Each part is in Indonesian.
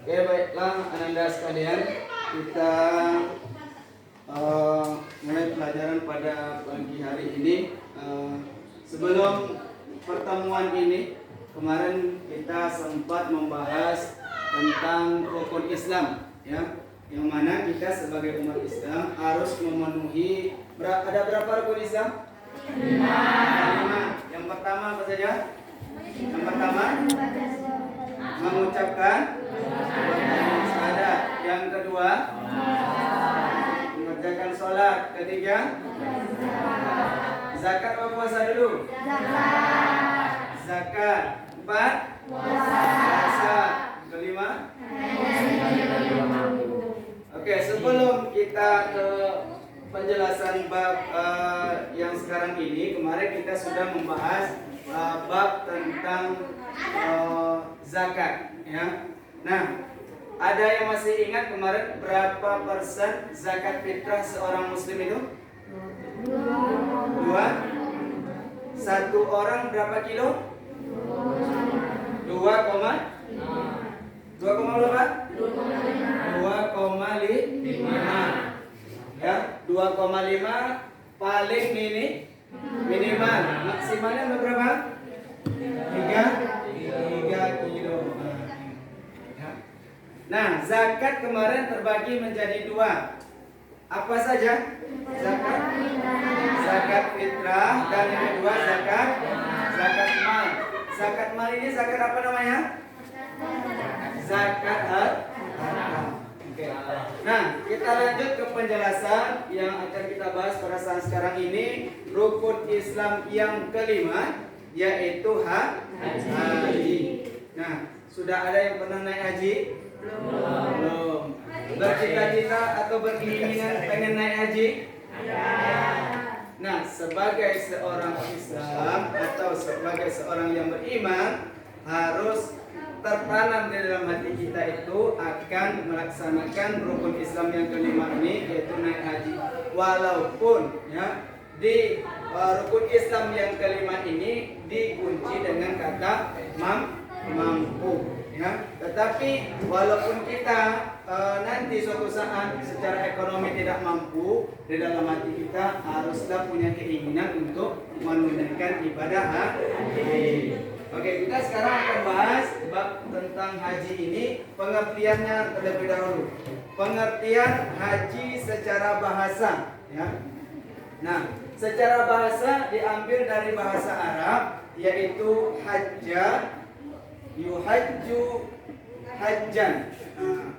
Oke, baiklah Ananda sekalian, kita mulai pelajaran pada pagi hari ini. Sebelum pertemuan ini, kemarin kita sempat membahas tentang rukun Islam, ya, yang mana kita sebagai umat Islam harus memenuhi ada berapa rukun Islam? 5. Yang pertama apa saja? Yang pertama mengucapkan syahadat. Yang kedua mengerjakan sholat. Ketiga zakat atau puasa dulu? Zakat. 4 puasa. Kelima. Oke, sebelum kita ke penjelasan bab yang sekarang ini, kemarin kita sudah membahas bab tentang zakat, ya. Nah, ada yang masih ingat kemarin berapa persen zakat fitrah seorang muslim itu? 2. Satu orang berapa kilo? 2,5 ya, 2,5 paling minimal, maksimalnya berapa? 3 kilo. Nah, zakat kemarin terbagi menjadi 2. Apa saja? Zakat fitrah, dan yang kedua zakat mal. Zakat mal ini zakat apa namanya? Zakat harta. Oke. Nah, kita lanjut ke penjelasan yang akan kita bahas pada saat sekarang ini, rukun Islam yang kelima, yaitu haji. Nah, sudah ada yang pernah naik haji? Belum. Bercita-cita atau berkeinginan pengen naik haji? Nah, sebagai seorang Islam atau sebagai seorang yang beriman, harus tertanam di dalam hati kita itu akan melaksanakan rukun Islam yang kelima ini, yaitu naik haji. Walaupun ya di rukun Islam yang kelima ini dikunci dengan kata mampu, ya. Tetapi walaupun kita nanti suatu saat secara ekonomi tidak mampu, di dalam hati kita haruslah punya keinginan untuk menunaikan ibadah haji. Oke, kita sekarang akan bahas bab tentang haji ini, pengertiannya terlebih dahulu. Pengertian haji secara bahasa, ya. Nah, secara bahasa diambil dari bahasa Arab, yaitu hajja, yuhajju, hajjan,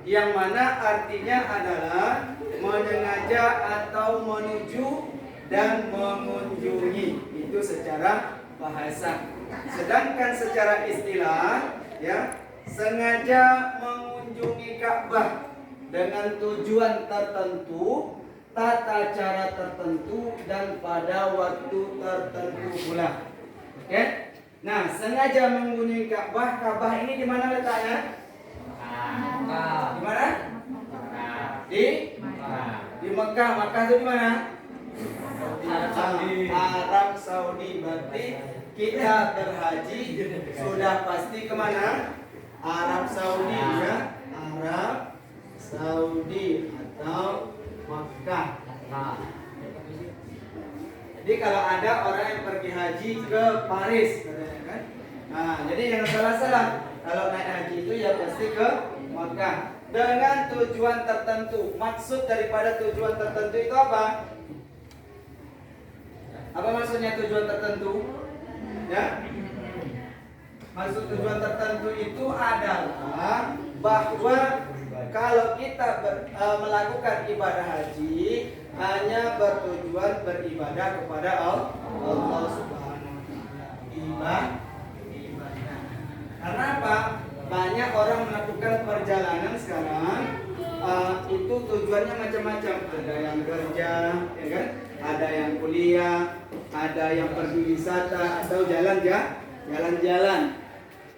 yang mana artinya adalah menyengaja atau menuju dan mengunjungi. Itu secara bahasa. Sedangkan secara istilah, ya, sengaja mengunjungi Ka'bah dengan tujuan tertentu, tata cara tertentu, dan pada waktu tertentu pula. Oke? Nah, sengaja mengunjungi Ka'bah. Ka'bah ini di mana letaknya? Di mana? Di Mekah. Mekah itu di mana? Arab Saudi. Berarti kita berhaji sudah pasti kemana? Arab Saudi, ya. Arab Saudi atau Makkah. Jadi kalau ada orang yang pergi haji ke Paris, kan? Nah, jadi jangan salah-salah. Kalau naik haji itu ya pasti ke Makkah dengan tujuan tertentu. Maksud daripada tujuan tertentu itu apa? Apa maksudnya tujuan tertentu? Ya, maksud tujuan tertentu itu adalah bahwa kalau kita melakukan ibadah haji hanya bertujuan beribadah kepada Allah Subhanahu wa Ta'ala. Ibadah. Karena apa? Banyak orang melakukan perjalanan sekarang, itu tujuannya macam-macam. Ada yang kerja, ya kan? Ada yang kuliah, ada yang pergi wisata atau jalan-jalan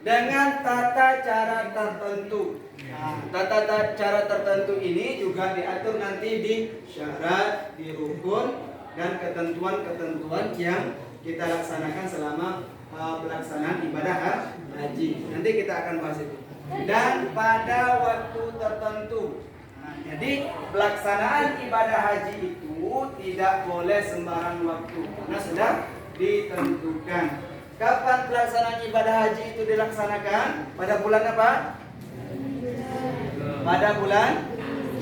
dengan tata cara tertentu. Nah, tata cara tertentu ini juga diatur nanti di syarat, di rukun, dan ketentuan-ketentuan yang kita laksanakan selama pelaksanaan ibadah haji. Nanti kita akan bahas itu. dan pada waktu tertentu. Nah, jadi pelaksanaan ibadah haji itu tidak boleh sembarang waktu karena sudah ditentukan. Kapan pelaksanaan ibadah haji itu dilaksanakan? Pada bulan apa? Pada bulan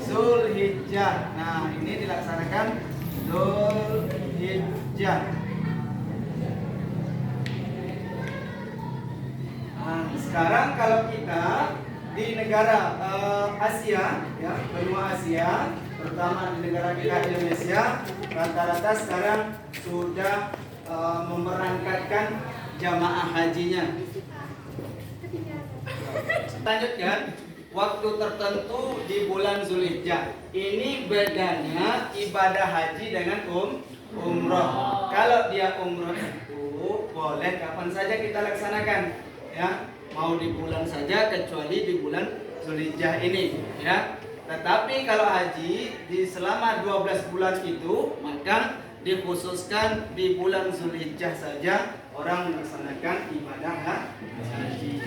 Zulhijjah. Nah, ini dilaksanakan Zulhijjah. Nah, sekarang kalau kita di negara Asia, ya, benua Asia, terutama di negara kita Indonesia, rata-rata sekarang sudah memberangkatkan jamaah hajinya. Lanjutkan, waktu tertentu di bulan Zulhijjah. Ini bedanya ibadah haji dengan umroh. Kalau dia umroh itu boleh kapan saja kita laksanakan, ya, mau di bulan saja kecuali di bulan Zulhijjah ini, ya. Tetapi kalau haji di selama 12 bulan itu maka dikhususkan di bulan Zulhijjah saja orang melaksanakan ibadah haji.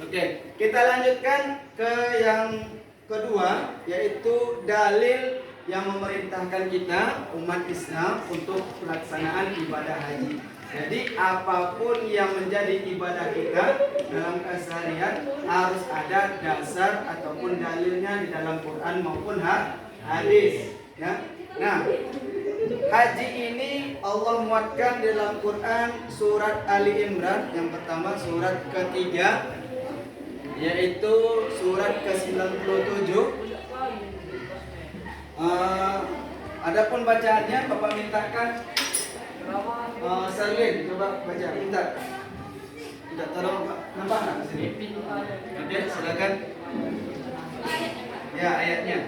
Oke, kita lanjutkan ke yang kedua, yaitu dalil yang memerintahkan kita umat Islam untuk pelaksanaan ibadah haji. Jadi apapun yang menjadi ibadah kita dalam keseharian harus ada dasar ataupun dalilnya di dalam Quran maupun hadis, ya. Nah, haji ini Allah muatkan dalam Quran surat Ali Imran yang pertama, surat ketiga, yaitu surat ke-97. Adapun bacaannya Bapak mintakan Sarlin, coba baca, minta. Tidak tolong Pak, nampak nggak sini? Oke, silakan. Ya, ayatnya.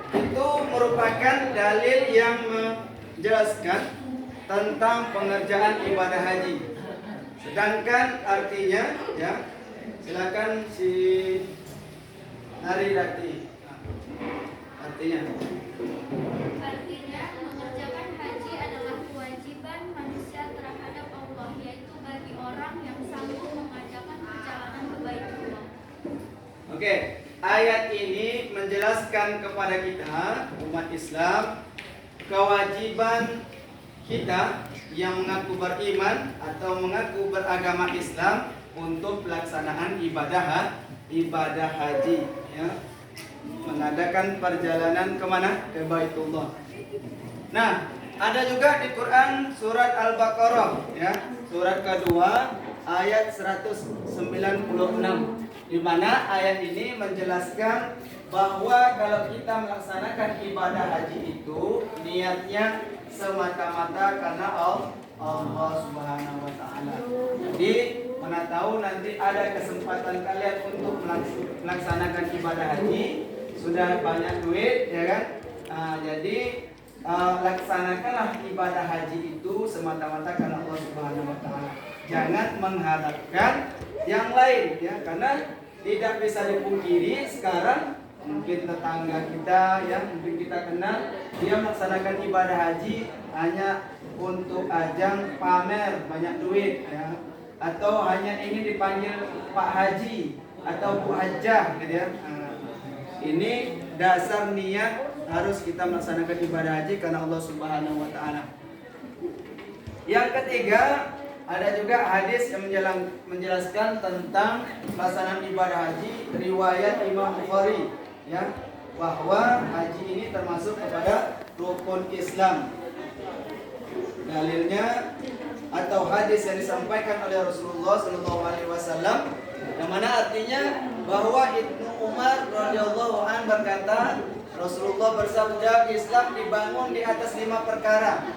Itu merupakan dalil yang menjelaskan tentang pengerjaan ibadah haji. Sedangkan artinya, ya, silakan si Narirati. Artinya mengerjakan haji adalah kewajiban manusia terhadap Allah, yaitu bagi orang yang sanggup mengadakan perjalanan ke Baitullah. Oke, ayat ini menjelaskan kepada kita umat Islam kewajiban kita yang mengaku beriman atau mengaku beragama Islam untuk pelaksanaan ibadah haji, ya, mengadakan perjalanan kemana? Ke Baitullah. Nah, ada juga di Quran surat Al-Baqarah, ya, surat kedua ayat 196, di mana ayat ini menjelaskan bahwa kalau kita melaksanakan ibadah haji itu niatnya semata-mata karena Allah Subhanahu wa taala. Jadi, mana tahu nanti ada kesempatan kalian untuk melaksanakan ibadah haji, sudah banyak duit, ya kan? Jadi laksanakanlah ibadah haji itu semata-mata karena Allah Subhanahu wa taala. Jangan mengharapkan yang lain, ya, karena tidak bisa dipungkiri sekarang mungkin tetangga kita, ya, mungkin kita kenal, dia melaksanakan ibadah haji hanya untuk ajang pamer banyak duit, ya, atau hanya ingin dipanggil Pak Haji atau Bu Hajjah, gitu, ya. Ini dasar niat harus kita melaksanakan ibadah haji karena Allah Subhanahu wa taala. Yang ketiga, ada juga hadis yang menjelaskan tentang pelaksanaan ibadah haji, riwayat Imam Bukhari, ya, bahwa haji ini termasuk kepada rukun Islam. Dalilnya atau hadis yang disampaikan oleh Rasulullah SAW, yang mana artinya bahwa Ibnu Umar radhiyallahu an berkata, Rasulullah bersabda, Islam dibangun di atas 5 perkara,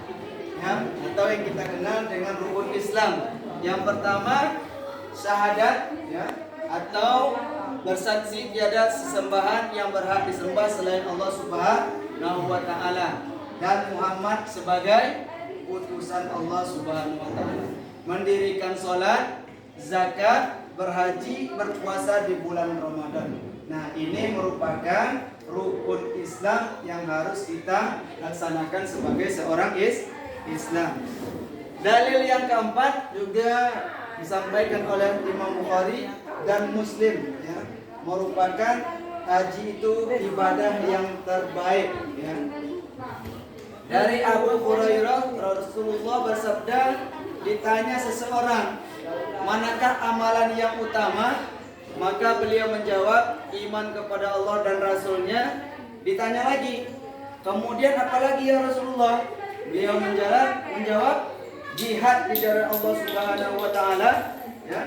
ya, atau yang kita kenal dengan rukun Islam. Yang pertama, syahadat, ya, atau bersaksi tiada sesembahan yang berhak disembah selain Allah Subhanahu wa taala dan Muhammad sebagai utusan Allah Subhanahu wa taala. Mendirikan salat, zakat, berhaji, berpuasa di bulan Ramadan. Nah, ini merupakan rukun Islam yang harus kita laksanakan sebagai seorang Islam. Dalil yang keempat juga disampaikan oleh Imam Bukhari dan Muslim, ya, merupakan haji itu ibadah yang terbaik, ya. Dari Abu Hurairah, Rasulullah bersabda, ditanya seseorang, manakah amalan yang utama? Maka beliau menjawab, iman kepada Allah dan Rasulnya. Ditanya lagi, kemudian apa lagi ya Rasulullah? Beliau menjawab, jihad di jalan Allah Subhanahu wa taala, ya.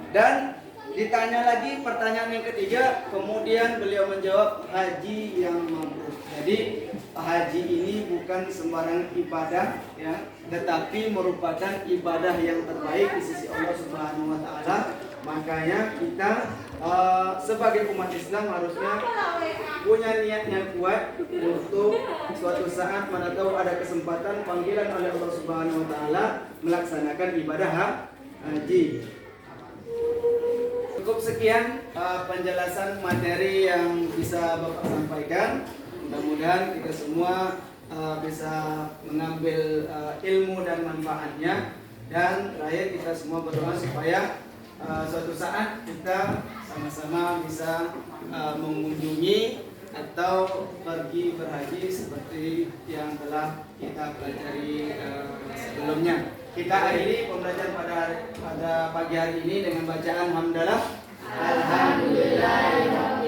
Dan ditanya lagi pertanyaan yang ketiga, kemudian beliau menjawab, haji yang mabrur. Jadi haji ini bukan sembarang ibadah, ya, tetapi merupakan ibadah yang terbaik di sisi Allah Subhanahu wa taala. Makanya kita sebagai umat Islam harusnya punya niat yang kuat untuk suatu saat mana tahu ada kesempatan panggilan oleh Allah Subhanahu wa taala melaksanakan ibadah haji. Cukup sekian penjelasan materi yang bisa Bapak sampaikan. Mudah-mudahan kita semua bisa mengambil ilmu dan manfaatnya. Dan terakhir kita semua berdoa supaya suatu saat kita sama-sama bisa mengunjungi atau pergi berhaji seperti yang telah kita pelajari sebelumnya. Kita akhiri pembelajaran pada pagi hari ini dengan bacaan hamdalah. Alhamdulillah.